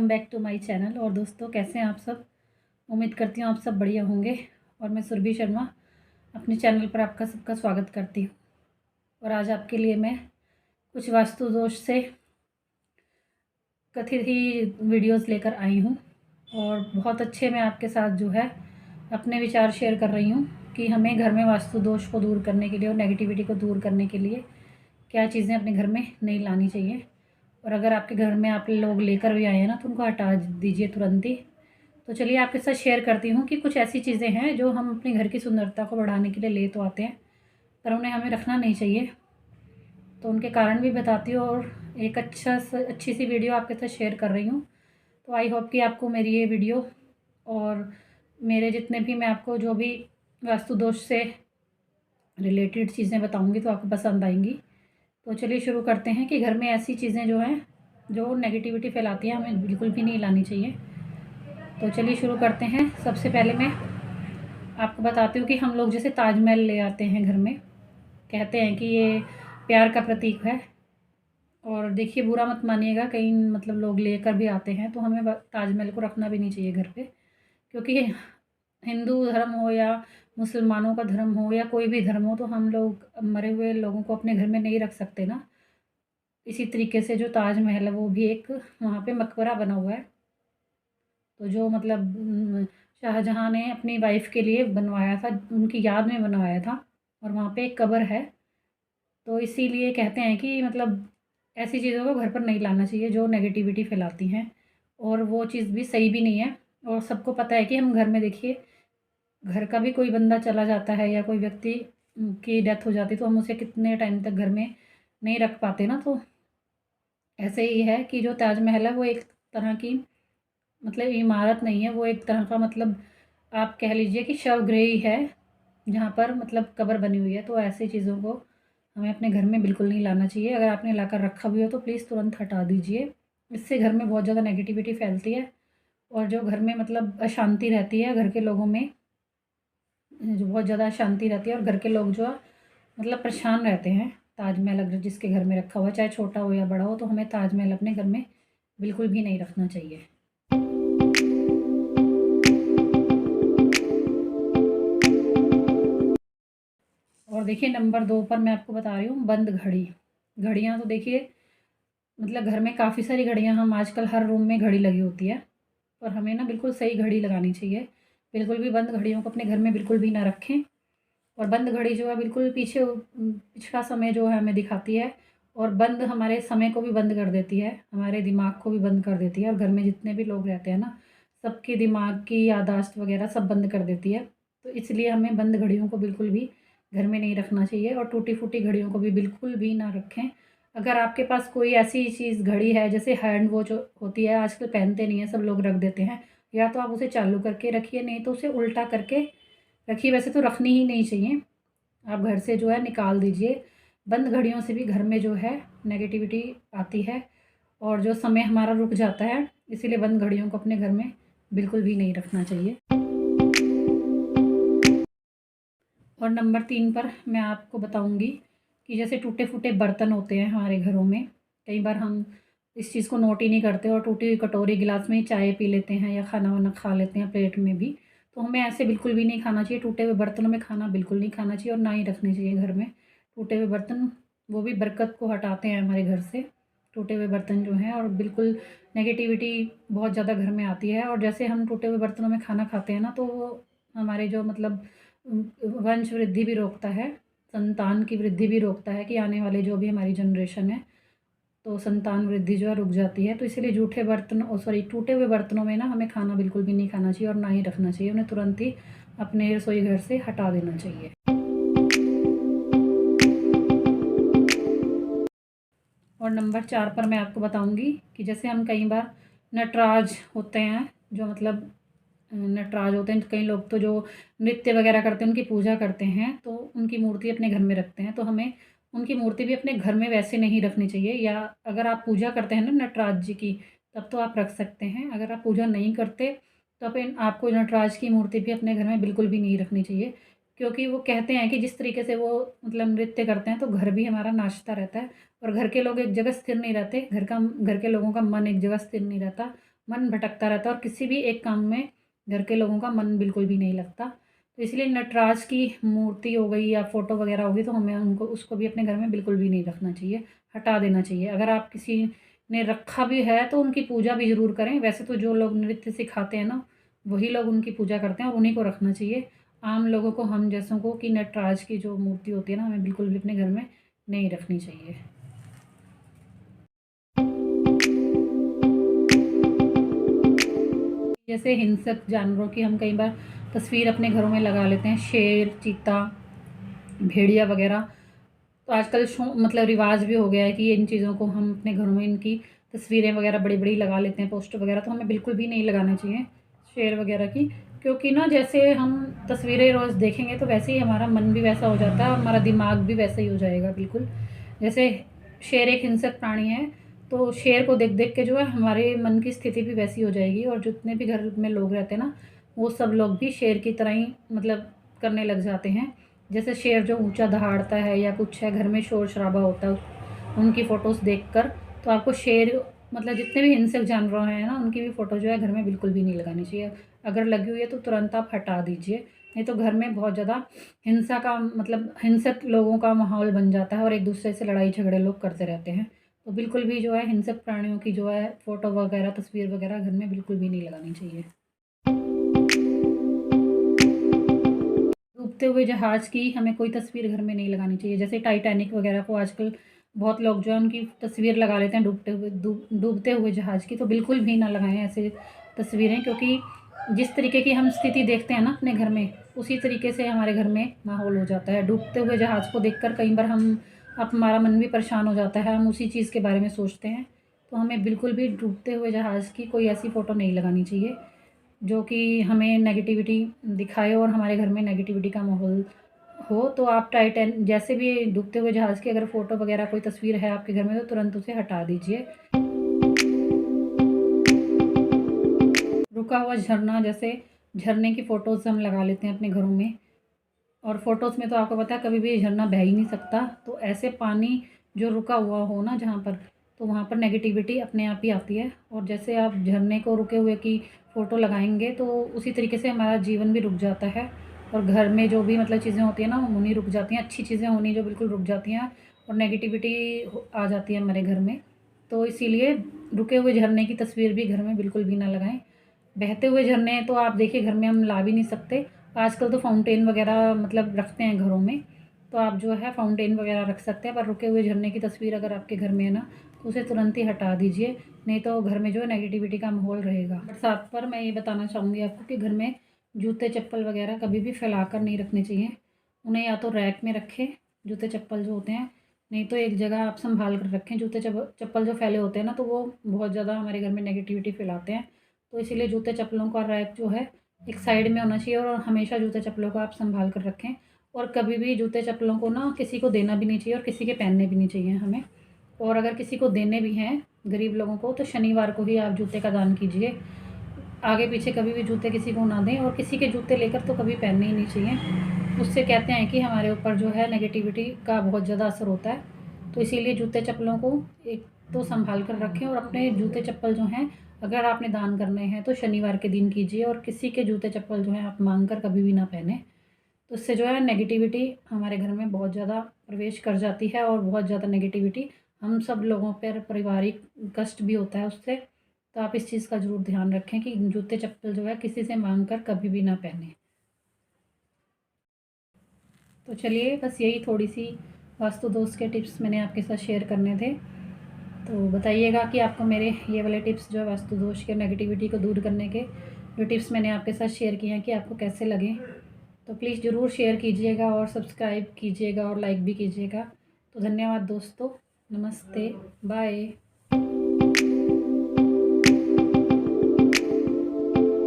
Welcome back to my channel. और दोस्तों, कैसे हैं आप सब? उम्मीद करती हूँ आप सब बढ़िया होंगे। और मैं सुरभि शर्मा अपने चैनल पर आपका सबका स्वागत करती हूँ। और आज आपके लिए मैं कुछ वास्तु दोष से कथित ही वीडियोस लेकर आई हूँ। और बहुत अच्छे मैं आपके साथ जो है अपने विचार शेयर कर रही हूँ कि हमें घर में वास्तु दोष को दूर करने के लिए और नेगेटिविटी को दूर करने के लिए क्या चीज़ें अपने घर में नहीं लानी चाहिए। और अगर आपके घर में आप लोग लेकर भी आए हैं ना, तो उनको हटा दीजिए तुरंत ही। तो चलिए आपके साथ शेयर करती हूँ कि कुछ ऐसी चीज़ें हैं जो हम अपने घर की सुंदरता को बढ़ाने के लिए ले तो आते हैं, पर उन्हें हमें रखना नहीं चाहिए। तो उनके कारण भी बताती हूँ और एक अच्छी सी वीडियो आपके साथ शेयर कर रही हूँ। तो आई होप कि आपको मेरी ये वीडियो और मेरे जितने भी मैं आपको जो भी वास्तु दोष से रिलेटेड चीज़ें बताऊँगी तो आपको पसंद आएंगी। तो चलिए शुरू करते हैं कि घर में ऐसी चीज़ें जो हैं जो नेगेटिविटी फैलाती हैं हमें बिल्कुल भी नहीं लानी चाहिए। तो चलिए शुरू करते हैं। सबसे पहले मैं आपको बताती हूँ कि हम लोग जैसे ताजमहल ले आते हैं घर में, कहते हैं कि ये प्यार का प्रतीक है। और देखिए, बुरा मत मानिएगा, कई मतलब लोग लेकर भी आते हैं, तो हमें ताजमहल को रखना भी नहीं चाहिए घर पे। क्योंकि हिंदू धर्म हो या मुसलमानों का धर्म हो या कोई भी धर्म हो, तो हम लोग मरे हुए लोगों को अपने घर में नहीं रख सकते ना। इसी तरीके से जो ताजमहल है वो भी एक वहाँ पे मकबरा बना हुआ है। तो जो मतलब शाहजहाँ ने अपनी वाइफ़ के लिए बनवाया था, उनकी याद में बनवाया था, और वहाँ पे एक कब्र है। तो इसीलिए कहते हैं कि मतलब ऐसी चीज़ों को घर पर नहीं लाना चाहिए जो नेगेटिविटी फैलाती हैं। और वो चीज़ भी सही भी नहीं है। और सबको पता है कि हम घर में देखिए, घर का भी कोई बंदा चला जाता है या कोई व्यक्ति की डेथ हो जाती है, तो हम उसे कितने टाइम तक घर में नहीं रख पाते ना। तो ऐसे ही है कि जो ताजमहल है वो एक तरह की मतलब इमारत नहीं है, वो एक तरह का मतलब आप कह लीजिए कि शवगृह ही है, जहाँ पर मतलब कब्र बनी हुई है। तो ऐसी चीज़ों को हमें अपने घर में बिल्कुल नहीं लाना चाहिए। अगर आपने लाकर रखा भी हो तो प्लीज़ तुरंत हटा दीजिए। इससे घर में बहुत ज़्यादा नेगेटिविटी फैलती है, और जो घर में मतलब अशांति रहती है घर के लोगों में, जो बहुत ज़्यादा अशांति रहती है और घर के लोग जो मतलब परेशान रहते हैं। ताजमहल अगर जिसके घर में रखा हुआ, चाहे छोटा हो या बड़ा हो, तो हमें ताजमहल अपने घर में बिल्कुल भी नहीं रखना चाहिए। और देखिए, नंबर 2 पर मैं आपको बता रही हूँ बंद घड़ी। घड़ियाँ तो देखिए, मतलब घर में काफ़ी सारी घड़ियाँ, हम आजकल हर रूम में घड़ी लगी होती है, पर हमें ना बिल्कुल सही घड़ी लगानी चाहिए। बिल्कुल भी बंद घड़ियों को अपने घर में बिल्कुल भी ना रखें। और बंद घड़ी जो है बिल्कुल पिछला समय जो है हमें दिखाती है, और बंद हमारे समय को भी बंद कर देती है, हमारे दिमाग को भी बंद कर देती है, और घर में जितने भी लोग रहते हैं ना, सबके दिमाग की याददाश्त वगैरह सब बंद कर देती है। तो इसलिए हमें बंद घड़ियों को बिल्कुल भी घर में नहीं रखना चाहिए, और टूटी-फूटी घड़ियों को भी बिल्कुल भी ना रखें। अगर आपके पास कोई ऐसी चीज़ घड़ी है, जैसे हैंड वॉच होती है, आजकल पहनते नहीं हैं, सब लोग रख देते हैं, या तो आप उसे चालू करके रखिए, नहीं तो उसे उल्टा करके रखिए। वैसे तो रखनी ही नहीं चाहिए, आप घर से जो है निकाल दीजिए। बंद घड़ियों से भी घर में जो है नेगेटिविटी आती है, और जो समय हमारा रुक जाता है, इसीलिए बंद घड़ियों को अपने घर में बिल्कुल भी नहीं रखना चाहिए। और नंबर 3 पर मैं आपको बताऊंगी कि जैसे टूटे-फूटे बर्तन होते हैं हमारे घरों में, कई बार हम इस चीज़ को नोट ही नहीं करते और टूटी हुई कटोरी गिलास में ही चाय पी लेते हैं या खाना-वाना खा लेते हैं प्लेट में भी। तो हमें ऐसे बिल्कुल भी नहीं खाना चाहिए, टूटे हुए बर्तनों में खाना बिल्कुल नहीं खाना चाहिए, और ना ही रखने चाहिए घर में टूटे हुए बर्तन। वो भी बरकत को हटाते हैं हमारे घर से, टूटे हुए बर्तन जो हैं, और बिल्कुल नेगेटिविटी बहुत ज़्यादा घर में आती है। और जैसे हम टूटे हुए बर्तनों में खाना खाते हैं ना, तो वो हमारे जो मतलब वंश वृद्धि भी रोकता है, संतान की वृद्धि भी रोकता है, कि आने वाले जो भी हमारी जनरेशन है, तो संतान वृद्धि जो है रुक जाती है। तो इसीलिए टूटे हुए बर्तनों में ना हमें खाना बिल्कुल भी नहीं खाना चाहिए और ना ही रखना चाहिए, उन्हें तुरंत ही अपने रसोई घर से हटा देना चाहिए। और नंबर 4 पर मैं आपको बताऊंगी कि जैसे हम कई बार नटराज होते हैं, जो मतलब नटराज होते हैं, कई लोग तो जो नृत्य वगैरह करते हैं उनकी पूजा करते हैं, तो उनकी मूर्ति अपने घर में रखते हैं। तो हमें उनकी मूर्ति भी अपने घर में वैसे नहीं रखनी चाहिए। या अगर आप पूजा करते हैं ना नटराज जी की, तब तो आप रख सकते हैं। अगर आप पूजा नहीं करते, तो आपको नटराज की मूर्ति भी अपने घर में बिल्कुल भी नहीं रखनी चाहिए। क्योंकि वो कहते हैं कि जिस तरीके से वो मतलब नृत्य करते हैं, तो घर भी हमारा नाचता रहता है, और घर के लोग एक जगह स्थिर नहीं रहते, घर के लोगों का मन एक जगह स्थिर नहीं रहता। मन भटकता रहता है और किसी भी एक काम में घर के लोगों का मन बिल्कुल भी नहीं लगता। तो इसलिए नटराज की मूर्ति हो गई या फ़ोटो वगैरह होगी तो हमें उनको उसको भी अपने घर में बिल्कुल भी नहीं रखना चाहिए, हटा देना चाहिए। अगर आप किसी ने रखा भी है तो उनकी पूजा भी ज़रूर करें। वैसे तो जो लोग नृत्य सिखाते हैं ना, वही लोग उनकी पूजा करते हैं और उन्हीं को रखना चाहिए। आम लोगों को, हम जैसों को, कि नटराज की जो मूर्ति होती है ना, हमें बिल्कुल भी अपने घर में नहीं रखनी चाहिए। जैसे हिंसक जानवरों की हम कई बार तस्वीर अपने घरों में लगा लेते हैं, शेर, चीता, भेड़िया वगैरह। तो आजकल मतलब रिवाज भी हो गया है कि इन चीज़ों को हम अपने घरों में इनकी तस्वीरें वगैरह बड़ी-बड़ी लगा लेते हैं, पोस्टर वगैरह। तो हमें बिल्कुल भी नहीं लगाना चाहिए शेर वगैरह की, क्योंकि ना जैसे हम तस्वीरें रोज़ देखेंगे तो वैसे ही हमारा मन भी वैसा हो जाता है और हमारा दिमाग भी वैसा ही हो जाएगा बिल्कुल। जैसे शेर एक हिंसक प्राणी है, तो शेर को देख-देख के जो है हमारे मन की स्थिति भी वैसी हो जाएगी और जितने भी घर में लोग रहते हैं ना, वो सब लोग भी शेर की तरह ही मतलब करने लग जाते हैं। जैसे शेर जो ऊँचा दहाड़ता है या कुछ है, घर में शोर-शराबा होता है, उनकी फ़ोटोज़ देखकर, तो आपको शेर मतलब जितने भी हिंसक जानवर हैं ना, उनकी भी फ़ोटो जो है घर में बिल्कुल भी नहीं लगानी चाहिए। अगर लगी हुई है तो तुरंत आप हटा दीजिए, नहीं तो घर में बहुत ज़्यादा हिंसा का मतलब हिंसक लोगों का माहौल बन जाता है और एक-दूसरे से लड़ाई-झगड़े लोग करते रहते हैं। तो बिल्कुल भी जो है हिंसक प्राणियों की जो है फ़ोटो वगैरह, तस्वीर वगैरह घर में बिल्कुल भी नहीं लगानी चाहिए। डूबते हुए जहाज़ की हमें कोई तस्वीर घर में नहीं लगानी चाहिए। जैसे टाइटैनिक वगैरह को आजकल बहुत लोग जो है उनकी तस्वीर लगा लेते हैं डूबते हुए जहाज़ की, तो बिल्कुल भी ना लगाएँ ऐसे तस्वीरें, क्योंकि जिस तरीके की हम स्थिति देखते हैं ना अपने घर में, उसी तरीके से हमारे घर में माहौल हो जाता है। डूबते हुए जहाज़ को देखकर कई बार हमारा मन भी परेशान हो जाता है, हम उसी चीज़ के बारे में सोचते हैं। तो हमें बिल्कुल भी डूबते हुए जहाज़ की कोई ऐसी फ़ोटो नहीं लगानी चाहिए जो कि हमें नेगेटिविटी दिखाए और हमारे घर में नेगेटिविटी का माहौल हो। तो आप जैसे भी डूबते हुए जहाज़ की अगर फ़ोटो वगैरह कोई तस्वीर है आपके घर में तो तुरंत उसे हटा दीजिए। रुका हुआ झरना, जैसे झरने की फ़ोटोज़ हम लगा लेते हैं अपने घरों में, और फ़ोटोज़ में तो आपको पता है कभी भी झरना बह ही नहीं सकता। तो ऐसे पानी जो रुका हुआ हो ना जहाँ पर, तो वहाँ पर नेगेटिविटी अपने आप ही आती है। और जैसे आप झरने को रुके हुए की फ़ोटो लगाएँगे तो उसी तरीके से हमारा जीवन भी रुक जाता है और घर में जो भी मतलब चीज़ें होती हैं ना, वो नहीं रुक जाती हैं। अच्छी चीज़ें होनी जो बिल्कुल रुक जाती हैं और नेगेटिविटी आ जाती है हमारे घर में। तो इसीलिए रुके हुए झरने की तस्वीर भी घर में बिल्कुल भी ना लगाएँ। बहते हुए झरने तो आप देखिए घर में हम ला भी नहीं सकते। आजकल तो फाउंटेन वगैरह मतलब रखते हैं घरों में, तो आप जो है फाउंटेन वगैरह रख सकते हैं। पर रुके हुए झरने की तस्वीर अगर आपके घर में है ना, तो उसे तुरंत ही हटा दीजिए, नहीं तो घर में जो है नेगेटिविटी का माहौल रहेगा। बरसात पर मैं ये बताना चाहूँगी आपको कि घर में जूते-चप्पल वगैरह कभी भी फैला कर नहीं रखने चाहिए। उन्हें या तो रैक में रखें, जूते-चप्पल जो होते हैं, नहीं तो एक जगह आप सँभाल कर रखें। चप्पल जो फैले होते हैं ना, तो वो बहुत ज़्यादा हमारे घर में नेगेटिविटी फैलाते हैं। तो इसीलिए जूते चप्पलों का रैक जो है एक साइड में होना चाहिए और हमेशा जूते चप्पलों को आप संभाल कर रखें। और कभी भी जूते चप्पलों को ना किसी को देना भी नहीं चाहिए और किसी के पहनने भी नहीं चाहिए हमें। और अगर किसी को देने भी हैं गरीब लोगों को, तो शनिवार को ही आप जूते का दान कीजिए। आगे पीछे कभी भी जूते किसी को ना दें और किसी के जूते लेकर तो कभी पहनने ही नहीं चाहिए। उससे कहते हैं कि हमारे ऊपर जो है नेगेटिविटी का बहुत ज़्यादा असर होता है। तो इसीलिए जूते चप्पलों को एक तो संभाल कर रखें और अपने जूते चप्पल जो हैं, अगर आपने दान करने हैं तो शनिवार के दिन कीजिए और किसी के जूते चप्पल जो हैं आप मांग कर कभी भी ना पहने। तो इससे जो है नेगेटिविटी हमारे घर में बहुत ज़्यादा प्रवेश कर जाती है और बहुत ज़्यादा नेगेटिविटी हम सब लोगों पर पारिवारिक कष्ट भी होता है उससे। तो आप इस चीज़ का ज़रूर ध्यान रखें कि जूते चप्पल जो है किसी से मांग कर कभी भी ना पहने। तो चलिए, बस यही थोड़ी सी वास्तु दोष के टिप्स मैंने आपके साथ शेयर करने थे। तो बताइएगा कि आपको मेरे ये वाले टिप्स जो है वास्तु दोष के नेगेटिविटी को दूर करने के जो टिप्स मैंने आपके साथ शेयर किए हैं कि आपको कैसे लगे। तो प्लीज़ ज़रूर शेयर कीजिएगा और सब्सक्राइब कीजिएगा और लाइक भी कीजिएगा। तो धन्यवाद दोस्तों, नमस्ते, बाय।